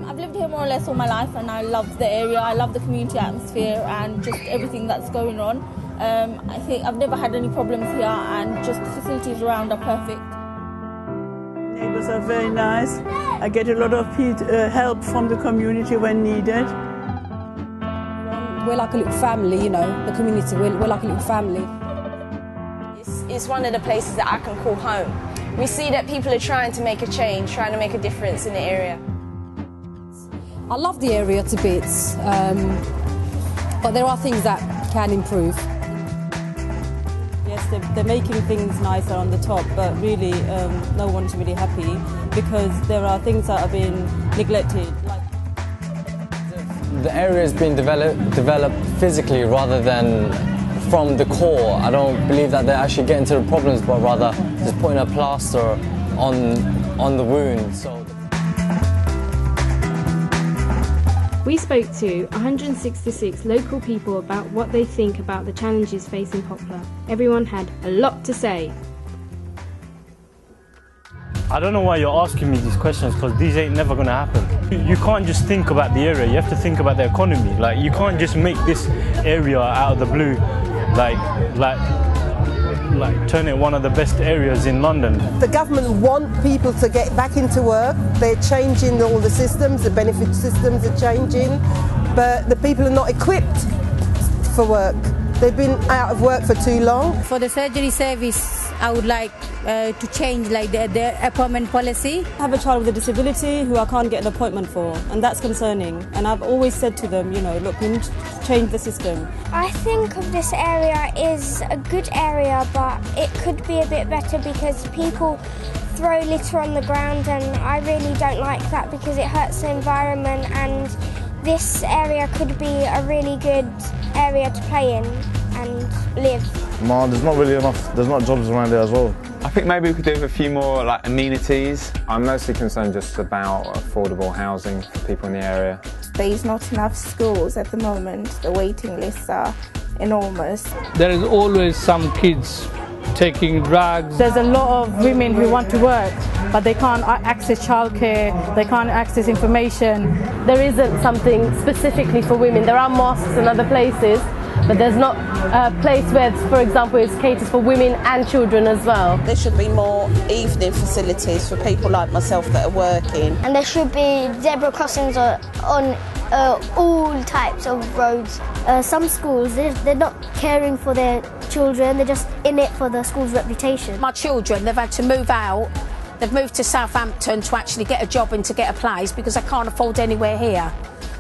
I've lived here more or less all my life, and I love the area. I love the community atmosphere and just everything that's going on. I think I've never had any problems here, and just the facilities around are perfect. Neighbours are very nice. I get a lot of help from the community when needed. We're like a little family, you know, the community, we're like a little family. It's one of the places that I can call home. We see that people are trying to make a change, trying to make a difference in the area. I love the area to bits, but there are things that can improve. Yes, they're making things nicer on the top, but really no one's really happy because there are things that are being neglected. The area is being developed physically rather than from the core. I don't believe that they're actually getting to the problems, but rather just putting a plaster on the wound. So. We spoke to 166 local people about what they think about the challenges facing Poplar. Everyone had a lot to say. I don't know why you're asking me these questions, because these ain't never going to happen. You can't just think about the area, you have to think about the economy. Like, you can't just make this area out of the blue, like turn it one of the best areas in London. The government want people to get back into work. They're changing all the systems, the benefit systems are changing, but the people are not equipped for work. They've been out of work for too long. For the surgery service, I would like to change their appointment policy. I have a child with a disability who I can't get an appointment for, and that's concerning. And I've always said to them, you know, look, we need to change the system. I think of this area is a good area, but it could be a bit better because people throw litter on the ground, and I really don't like that because it hurts the environment, and this area could be a really good area to play in and live. No, there's not really enough, there's not jobs around there as well. I think maybe we could do with a few more amenities. I'm mostly concerned just about affordable housing for people in the area. There's not enough schools at the moment. The waiting lists are enormous. There is always some kids taking drugs. There's a lot of women who want to work, but they can't access childcare, they can't access information. There isn't something specifically for women. There are mosques and other places, but there's not a place where, for example, it's catered for women and children as well. There should be more evening facilities for people like myself that are working. And there should be zebra crossings on all types of roads. Some schools, they're not caring for their children, they're just in it for the school's reputation. My children, they've had to move out. They've moved to Southampton to actually get a job and to get a place because I can't afford anywhere here.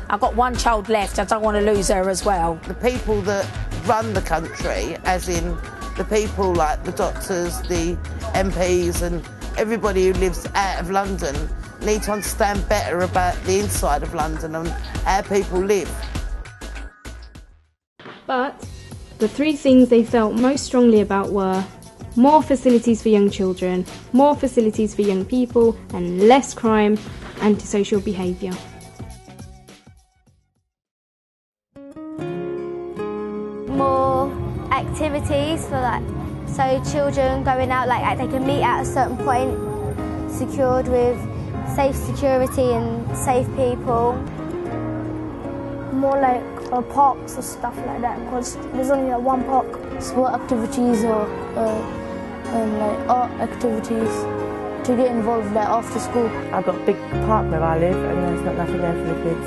I've got one child left, I don't want to lose her as well. The people that run the country, as in the people like the doctors, the MPs and everybody who lives out of London, need to understand better about the inside of London and how people live. But the three things they felt most strongly about were more facilities for young children, more facilities for young people, and less crime, antisocial behaviour. More activities for so children going out, they can meet at a certain point, secured with safe security and safe people. More parks or stuff like that, because there's only one park. Sport activities or art activities to get involved after school. I've got a big park where I live and there's nothing there for the kids.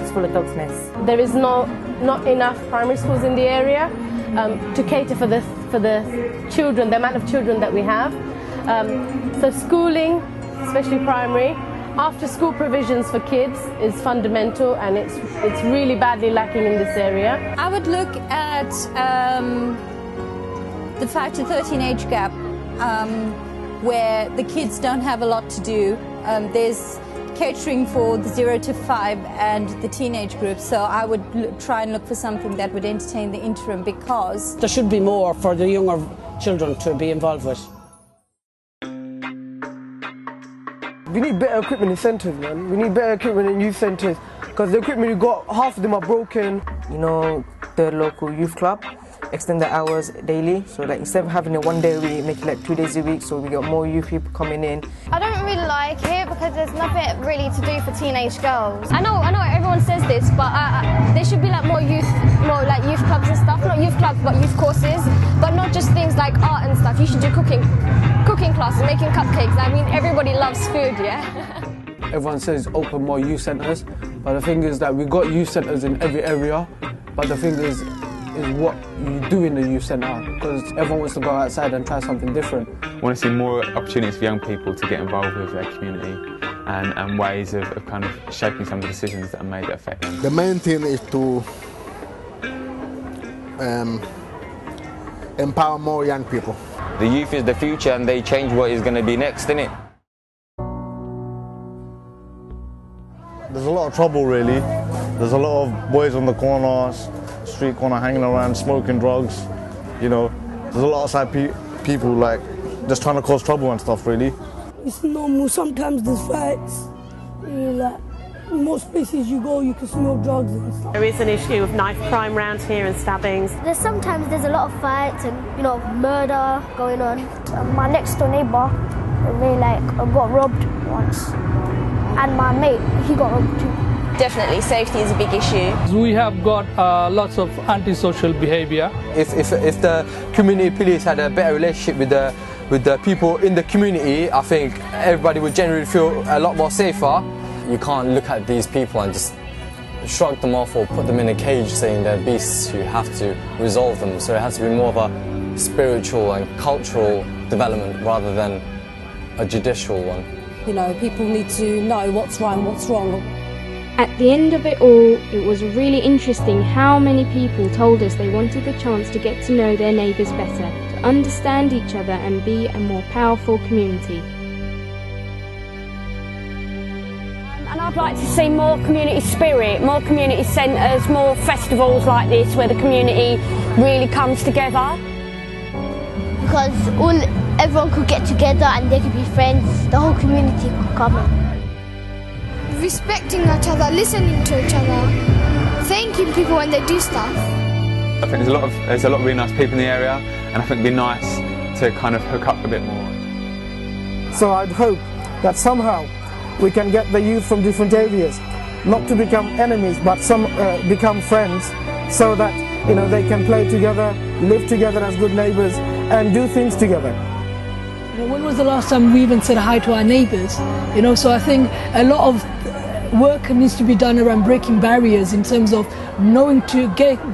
It's full of dogs' nests. There is not enough primary schools in the area to cater for the children, the amount of children that we have. So schooling, especially primary, after-school provisions for kids is fundamental, and it's really badly lacking in this area. I would look at the 5 to 13 age gap, where the kids don't have a lot to do. There's catering for the 0 to 5 and the teenage group, so I would try and look for something that would entertain the interim, because there should be more for the younger children to be involved with. We need better equipment in centres, man. We need better equipment in youth centres, because the equipment we've got, half of them are broken. You know, the local youth club, extend the hours daily, so instead of having it 1 day a week, make it 2 days a week, so we got more youth people coming in. I don't really like it because said, there's nothing really to do for teenage girls. I know everyone says this, but there should be like more youth clubs and stuff. Not youth clubs, but youth courses. But not just things like art and stuff. You should do cooking classes, making cupcakes. I mean, everybody loves food, yeah? Everyone says open more youth centres, but the thing is that we've got youth centres in every area, but the thing is what you do in the youth centre, because everyone wants to go outside and try something different. I want to see more opportunities for young people to get involved with their community and ways of kind of shaping some of the decisions that are made that affect them. The main thing is to empower more young people. The youth is the future and they change what is going to be next, innit? There's a lot of trouble really. There's a lot of boys on the corners, street corner hanging around, smoking drugs, you know. There's a lot of side people like just trying to cause trouble and stuff really. It's normal, sometimes there's fights, like most places you go you can smell drugs and stuff. There is an issue of knife crime around here and stabbings. Sometimes there's a lot of fights and murder going on. My next door neighbour got robbed once, and my mate, he got robbed too. Definitely, safety is a big issue. We have got lots of antisocial behaviour. If the community police had a better relationship with the people in the community, I think everybody would generally feel a lot more safer. You can't look at these people and just shrug them off or put them in a cage saying they're beasts. You have to resolve them. So it has to be more of a spiritual and cultural development rather than a judicial one. You know, people need to know what's right and what's wrong. At the end of it all, it was really interesting how many people told us they wanted the chance to get to know their neighbours better, to understand each other and be a more powerful community. And I'd like to see more community spirit, more community centres, more festivals like this where the community really comes together. Because everyone could get together and they could be friends, the whole community could come in. Respecting each other, listening to each other, thanking people when they do stuff. I think there's a lot of really nice people in the area, and I think it'd be nice to kind of hook up a bit more. So I'd hope that somehow we can get the youth from different areas, not to become enemies, but become friends, so that they can play together, live together as good neighbours, and do things together. When was the last time we even said hi to our neighbours? So I think a lot of work needs to be done around breaking barriers in terms of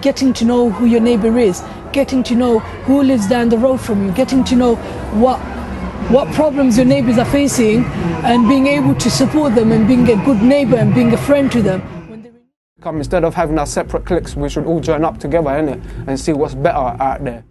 getting to know who your neighbour is, getting to know who lives down the road from you, getting to know what problems your neighbours are facing, and being able to support them and being a good neighbour and being a friend to them. Instead of having our separate cliques, we should all join up together, innit, and see what's better out there.